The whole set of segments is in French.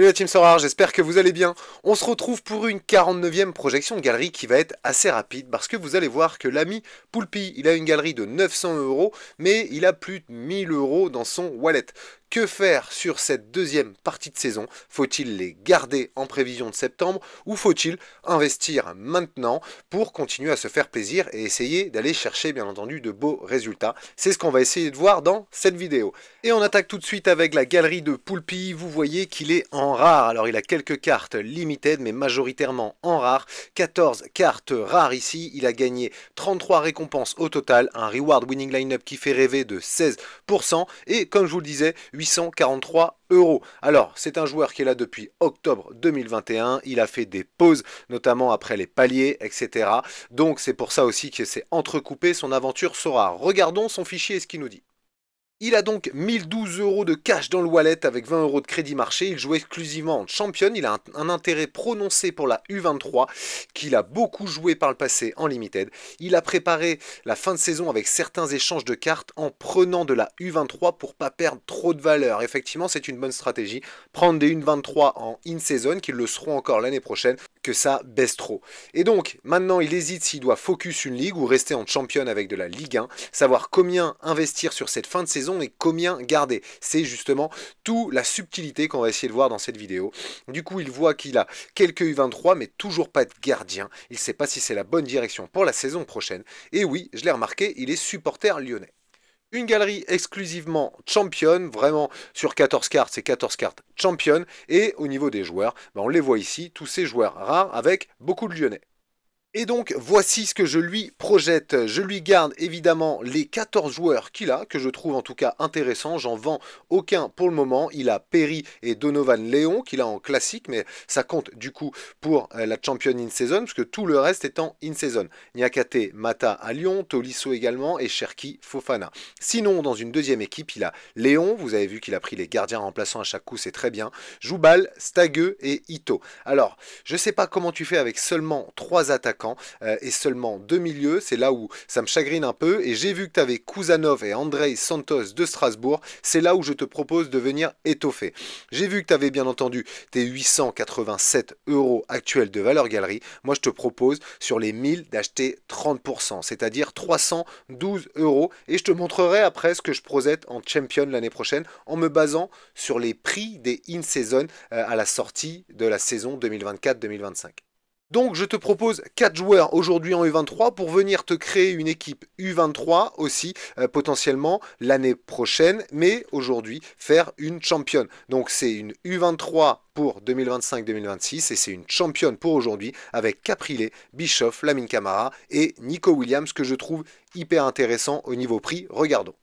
Salut la team Sorare, j'espère que vous allez bien. On se retrouve pour une 49e projection de galerie qui va être assez rapide parce que vous allez voir que l'ami Poulpi, il a une galerie de 900 euros, mais il a plus de 1000 euros dans son wallet. Que faire sur cette deuxième partie de saison? Faut-il les garder en prévision de septembre ou faut-il investir maintenant pour continuer à se faire plaisir et essayer d'aller chercher bien entendu de beaux résultats? C'est ce qu'on va essayer de voir dans cette vidéo. Et on attaque tout de suite avec la galerie de Poulpi. Vous voyez qu'il est en rare. Alors il a quelques cartes limited mais majoritairement en rare. 14 cartes rares ici. Il a gagné 33 récompenses au total. Un reward winning lineup qui fait rêver de 16%. Et comme je vous le disais, 843 euros. Alors, c'est un joueur qui est là depuis octobre 2021. Il a fait des pauses, notamment après les paliers, etc. Donc, c'est pour ça aussi que c'est entrecoupé son aventure Sora. Regardons son fichier et ce qu'il nous dit. Il a donc 1012 euros de cash dans le wallet avec 20 euros de crédit marché. Il joue exclusivement en champion. Il a un intérêt prononcé pour la U23 qu'il a beaucoup joué par le passé en limited. Il a préparé la fin de saison avec certains échanges de cartes en prenant de la U23 pour pas perdre trop de valeur. Effectivement, c'est une bonne stratégie. Prendre des U23 en in-season, qui le seront encore l'année prochaine, que ça baisse trop. Et donc, maintenant, il hésite s'il doit focus une ligue ou rester en champion avec de la Ligue 1. Savoir combien investir sur cette fin de saison et combien garder. C'est justement toute la subtilité qu'on va essayer de voir dans cette vidéo. Du coup, il voit qu'il a quelques U23, mais toujours pas de gardien. Il ne sait pas si c'est la bonne direction pour la saison prochaine. Et oui, je l'ai remarqué, il est supporter lyonnais. Une galerie exclusivement champion, vraiment sur 14 cartes, c'est 14 cartes champion. Et au niveau des joueurs, on les voit ici, tous ces joueurs rares avec beaucoup de lyonnais. Et donc, voici ce que je lui projette. Je lui garde évidemment les 14 joueurs qu'il a, que je trouve en tout cas intéressants. J'en vends aucun pour le moment. Il a Perry et Donovan Léon, qu'il a en classique, mais ça compte du coup pour la Champion in-season, parce que tout le reste est en in-season. Niakate Mata à Lyon, Tolisso également, et Cherki Fofana. Sinon, dans une deuxième équipe, il a Léon. Vous avez vu qu'il a pris les gardiens remplaçants à chaque coup, c'est très bien. Joubal, Stagueux et Ito. Alors, je ne sais pas comment tu fais avec seulement 3 attaquants. Et seulement 2 milieux, c'est là où ça me chagrine un peu. Et j'ai vu que tu avais Kuzanov et Andrei Santos de Strasbourg, c'est là où je te propose de venir étoffer. J'ai vu que tu avais bien entendu tes 887 euros actuels de valeur galerie. Moi, je te propose sur les 1000 d'acheter 30%, c'est-à-dire 312 euros. Et je te montrerai après ce que je projette en champion l'année prochaine en me basant sur les prix des in-season à la sortie de la saison 2024-2025. Donc je te propose 4 joueurs aujourd'hui en U23 pour venir te créer une équipe U23 aussi potentiellement l'année prochaine, mais aujourd'hui faire une championne. Donc c'est une U23 pour 2025-2026 et c'est une championne pour aujourd'hui avec Caprilé, Bischoff, Lamine Camara et Nico Williams que je trouve hyper intéressant au niveau prix. Regardons.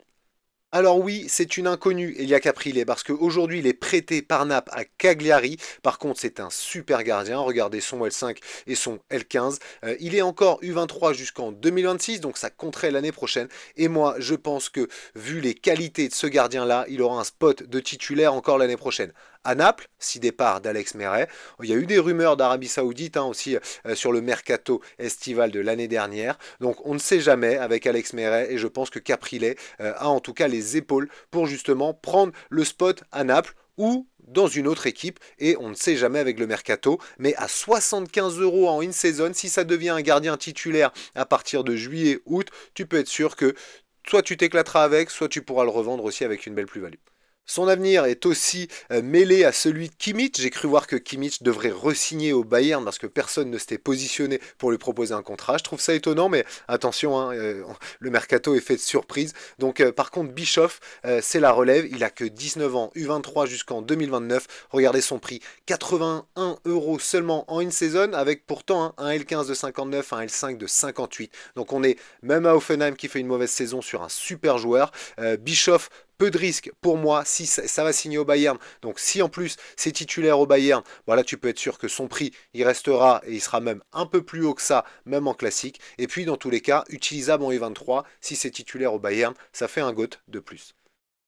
Alors oui, c'est une inconnue, Elia Caprilé, parce qu'aujourd'hui, il est prêté par Naples à Cagliari. Par contre, c'est un super gardien. Regardez son L5 et son L15. Il est encore U23 jusqu'en 2026, donc ça compterait l'année prochaine. Et moi, je pense que, vu les qualités de ce gardien-là, il aura un spot de titulaire encore l'année prochaine. À Naples, si départ d'Alex Meret. Il y a eu des rumeurs d'Arabie Saoudite aussi sur le mercato estival de l'année dernière. Donc on ne sait jamais avec Alex Meret et je pense que Caprilé a en tout cas les épaules pour justement prendre le spot à Naples ou dans une autre équipe et on ne sait jamais avec le mercato, mais à 75 euros en in-season, si ça devient un gardien titulaire à partir de juillet-août, tu peux être sûr que soit tu t'éclateras avec, soit tu pourras le revendre aussi avec une belle plus-value. Son avenir est aussi mêlé à celui de Kimmich. J'ai cru voir que Kimmich devrait re-signer au Bayern parce que personne ne s'était positionné pour lui proposer un contrat. Je trouve ça étonnant, mais attention, hein, le mercato est fait de surprise. Donc par contre, Bischoff, c'est la relève. Il a que 19 ans, U23 jusqu'en 2029. Regardez son prix, 81 euros seulement en in-season, avec pourtant hein, un L15 de 59, un L5 de 58. Donc on est même à Hoffenheim qui fait une mauvaise saison sur un super joueur. Bischoff, peu de risques pour moi si ça va signer au Bayern. Donc si en plus c'est titulaire au Bayern, voilà, tu peux être sûr que son prix il restera et il sera même un peu plus haut que ça, même en classique. Et puis dans tous les cas, utilisable en U23, si c'est titulaire au Bayern, ça fait un GOAT de plus.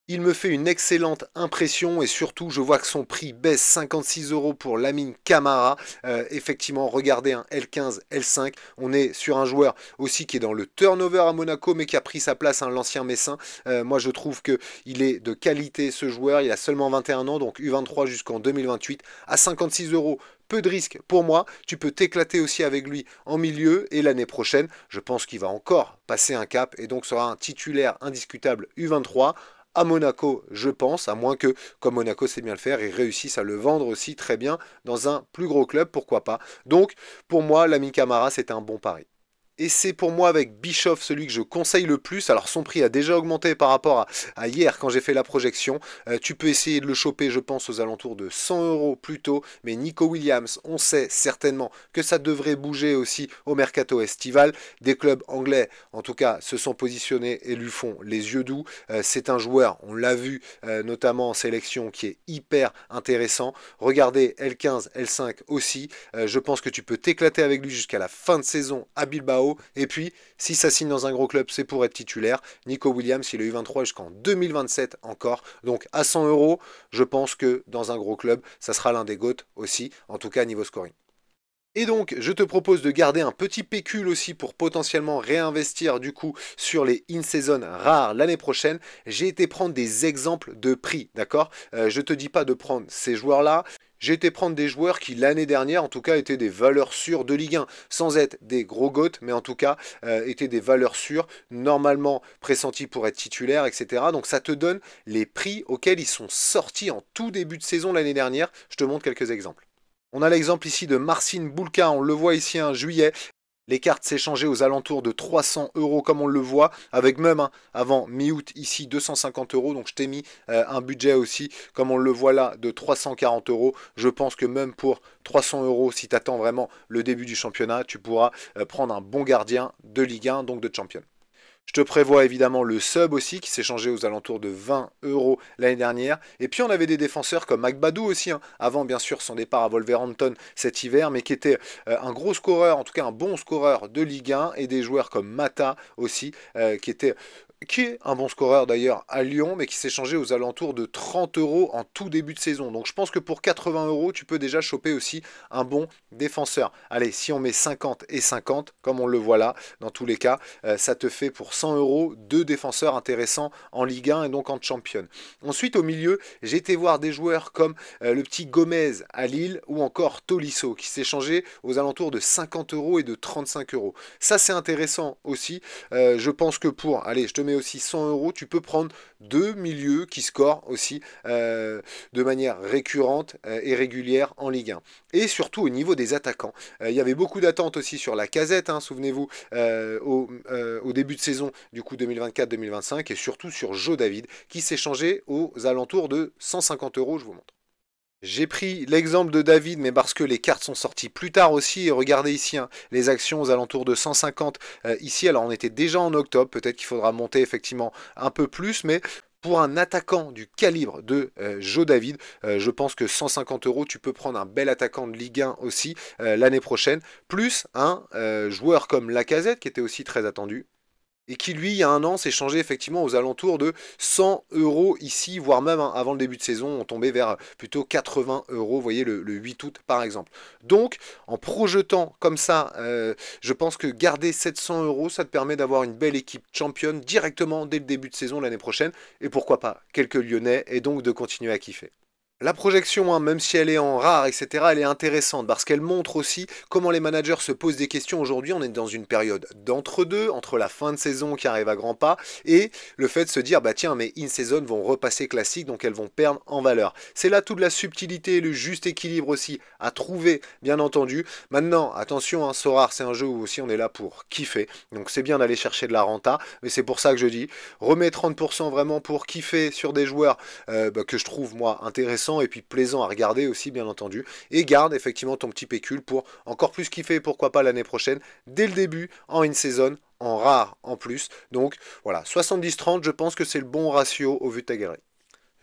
Il me fait une excellente impression et surtout je vois que son prix baisse 56 € pour Lamine Camara. Effectivement, regardez un L15, L5. On est sur un joueur aussi qui est dans le turnover à Monaco mais qui a pris sa place, hein, l'ancien Messin. Moi je trouve qu'il est de qualité ce joueur. Il a seulement 21 ans, donc U23 jusqu'en 2028 à 56 €. Peu de risques pour moi, tu peux t'éclater aussi avec lui en milieu et l'année prochaine, je pense qu'il va encore passer un cap et donc sera un titulaire indiscutable U23 à Monaco, je pense, à moins que, comme Monaco sait bien le faire, ils réussissent à le vendre aussi très bien dans un plus gros club, pourquoi pas. Donc, pour moi, Lamine Camara, c'est un bon pari. Et c'est pour moi avec Bischoff celui que je conseille le plus. Alors son prix a déjà augmenté par rapport à hier quand j'ai fait la projection. Tu peux essayer de le choper, je pense, aux alentours de 100 € plus tôt. Mais Nico Williams, on sait certainement que ça devrait bouger aussi au mercato estival. Des clubs anglais, en tout cas, se sont positionnés et lui font les yeux doux. C'est un joueur, on l'a vu notamment en sélection, qui est hyper intéressant. Regardez L15, L5 aussi. Je pense que tu peux t'éclater avec lui jusqu'à la fin de saison à Bilbao. Et puis, si ça signe dans un gros club, c'est pour être titulaire. Nico Williams, il a eu 23 jusqu'en 2027 encore. Donc, à 100 €, je pense que dans un gros club, ça sera l'un des GOAT aussi, en tout cas niveau scoring. Et donc, je te propose de garder un petit pécule aussi pour potentiellement réinvestir du coup sur les in-season rares l'année prochaine. J'ai été prendre des exemples de prix, d'accord? Je te dis pas de prendre ces joueurs-là. J'ai été prendre des joueurs qui l'année dernière, en tout cas, étaient des valeurs sûres de Ligue 1, sans être des gros goats, mais en tout cas, étaient des valeurs sûres, normalement pressenties pour être titulaires, etc. Donc ça te donne les prix auxquels ils sont sortis en tout début de saison l'année dernière. Je te montre quelques exemples. On a l'exemple ici de Marcin Bulka, on le voit ici en juillet. Les cartes s'échangeaient aux alentours de 300 € comme on le voit, avec même avant mi-août ici 250 €. Donc je t'ai mis un budget aussi, comme on le voit là, de 340 €. Je pense que même pour 300 €, si tu attends vraiment le début du championnat, tu pourras prendre un bon gardien de Ligue 1, donc de Champion. Je te prévois évidemment le sub aussi qui s'est changé aux alentours de 20 € l'année dernière. Et puis on avait des défenseurs comme Magbadou aussi, hein, avant bien sûr son départ à Wolverhampton cet hiver, mais qui était un gros scoreur, en tout cas un bon scoreur de Ligue 1, et des joueurs comme Mata aussi, qui est un bon scoreur d'ailleurs à Lyon, mais qui s'est changé aux alentours de 30 € en tout début de saison. Donc je pense que pour 80 €, tu peux déjà choper aussi un bon défenseur. Allez, si on met 50 et 50, comme on le voit là, dans tous les cas, ça te fait pour 100 € deux défenseurs intéressants en Ligue 1 et donc en Champion. Ensuite, au milieu, j'ai été voir des joueurs comme le petit Gomez à Lille ou encore Tolisso, qui s'est changé aux alentours de 50 € et de 35 €. Ça, c'est intéressant aussi. Je pense que allez, je te mets aussi 100 €, tu peux prendre deux milieux qui scorent aussi de manière récurrente et régulière en Ligue 1. Et surtout au niveau des attaquants. Il y avait beaucoup d'attentes aussi sur la Casette, hein, souvenez-vous, au début de saison du coup 2024-2025, et surtout sur Joe David, qui s'est changé aux alentours de 150 €, je vous montre. J'ai pris l'exemple de David, mais parce que les cartes sont sorties plus tard aussi. Et regardez ici, hein, les actions aux alentours de 150 ici. Alors on était déjà en octobre, peut-être qu'il faudra monter effectivement un peu plus, mais pour un attaquant du calibre de Joe David, je pense que 150 €, tu peux prendre un bel attaquant de Ligue 1 aussi l'année prochaine, plus un joueur comme Lacazette qui était aussi très attendu, et qui lui, il y a un an, s'est changé effectivement aux alentours de 100 € ici, voire même avant le début de saison, on tombait vers plutôt 80 €, vous voyez, le 8 août par exemple. Donc, en projetant comme ça, je pense que garder 700 €, ça te permet d'avoir une belle équipe championne directement dès le début de saison l'année prochaine, et pourquoi pas quelques Lyonnais, et donc de continuer à kiffer. La projection, hein, même si elle est en rare, etc., elle est intéressante parce qu'elle montre aussi comment les managers se posent des questions aujourd'hui. On est dans une période d'entre-deux, entre la fin de saison qui arrive à grands pas et le fait de se dire, bah tiens, mes in-season vont repasser classiques, donc elles vont perdre en valeur. C'est là toute la subtilité, le juste équilibre aussi à trouver, bien entendu. Maintenant, attention, hein, Sorare, c'est un jeu où aussi on est là pour kiffer. Donc c'est bien d'aller chercher de la renta, mais c'est pour ça que je dis, remets 30% vraiment pour kiffer sur des joueurs que je trouve, moi, intéressants et puis plaisant à regarder aussi bien entendu, et garde effectivement ton petit pécule pour encore plus kiffer, pourquoi pas l'année prochaine dès le début en in-season, en rare en plus. Donc voilà, 70-30, je pense que c'est le bon ratio au vu de ta galerie.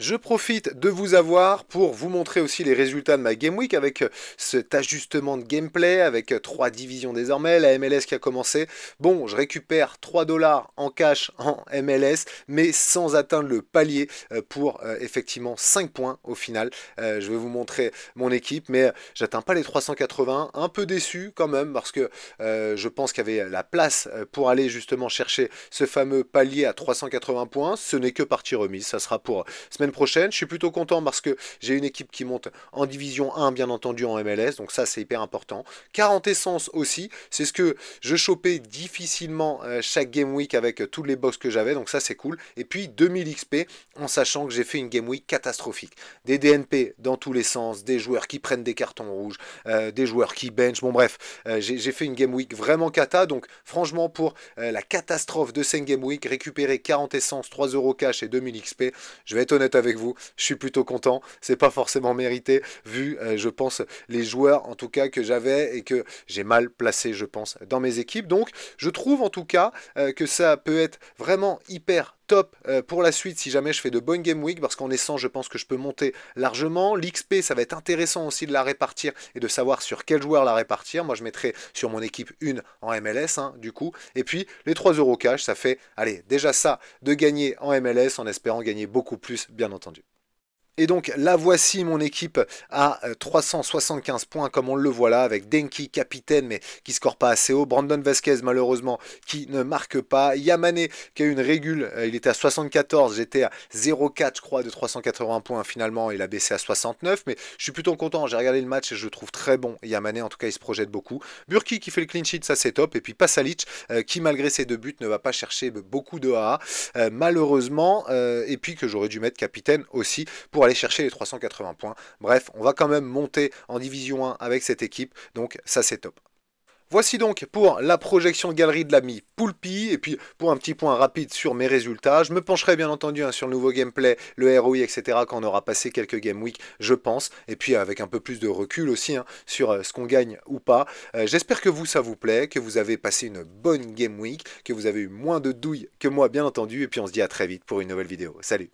Je profite de vous avoir pour vous montrer aussi les résultats de ma Game Week avec cet ajustement de gameplay, avec 3 divisions désormais, la MLS qui a commencé. Bon, je récupère 3 dollars en cash en MLS, mais sans atteindre le palier pour effectivement 5 points au final. Je vais vous montrer mon équipe, mais j'atteins pas les 380. Un peu déçu quand même, parce que je pense qu'il y avait la place pour aller justement chercher ce fameux palier à 380 points. Ce n'est que partie remise, ça sera pour semaine prochaine. Je suis plutôt content parce que j'ai une équipe qui monte en division 1 bien entendu en MLS, donc ça c'est hyper important. 40 essences aussi, c'est ce que je chopais difficilement chaque game week avec toutes les box que j'avais, donc ça c'est cool. Et puis 2000 XP en sachant que j'ai fait une game week catastrophique. Des DNP dans tous les sens, des joueurs qui prennent des cartons rouges, des joueurs qui bench, bon bref, j'ai fait une game week vraiment cata, donc franchement pour la catastrophe de cette game week, récupérer 40 essences, 3 euros cash et 2000 XP, je vais être honnête avec vous, je suis plutôt content. C'est pas forcément mérité vu, je pense, les joueurs en tout cas que j'avais et que j'ai mal placé, je pense, dans mes équipes. Donc, je trouve en tout cas que ça peut être vraiment hyper top pour la suite si jamais je fais de bonnes game week parce qu'en essence je pense que je peux monter largement. L'XP ça va être intéressant aussi de la répartir et de savoir sur quel joueur la répartir. Moi je mettrai sur mon équipe une en MLS hein, du coup. Et puis les 3 euros cash ça fait, allez déjà ça de gagner en MLS en espérant gagner beaucoup plus bien entendu. Et donc là voici mon équipe à 375 points comme on le voit là avec Denki capitaine mais qui score pas assez haut, Brandon Vasquez malheureusement qui ne marque pas, Yamane qui a eu une régule, il était à 74, j'étais à 0,4 je crois de 380 points finalement, il a baissé à 69 mais je suis plutôt content, j'ai regardé le match et je le trouve très bon, Yamane en tout cas il se projette beaucoup, Burki qui fait le clean sheet ça c'est top et puis Pasalic qui malgré ses 2 buts ne va pas chercher beaucoup de AA malheureusement et puis que j'aurais dû mettre capitaine aussi pour aller chercher les 380 points. Bref, on va quand même monter en division 1 avec cette équipe, donc ça c'est top. Voici donc pour la projection de galerie de l'ami Poulpi, et puis pour un petit point rapide sur mes résultats, je me pencherai bien entendu hein, sur le nouveau gameplay, le ROI, etc. quand on aura passé quelques game week, je pense, et puis avec un peu plus de recul aussi hein, sur ce qu'on gagne ou pas. J'espère que vous, ça vous plaît, que vous avez passé une bonne game week, que vous avez eu moins de douilles que moi bien entendu, et puis on se dit à très vite pour une nouvelle vidéo. Salut!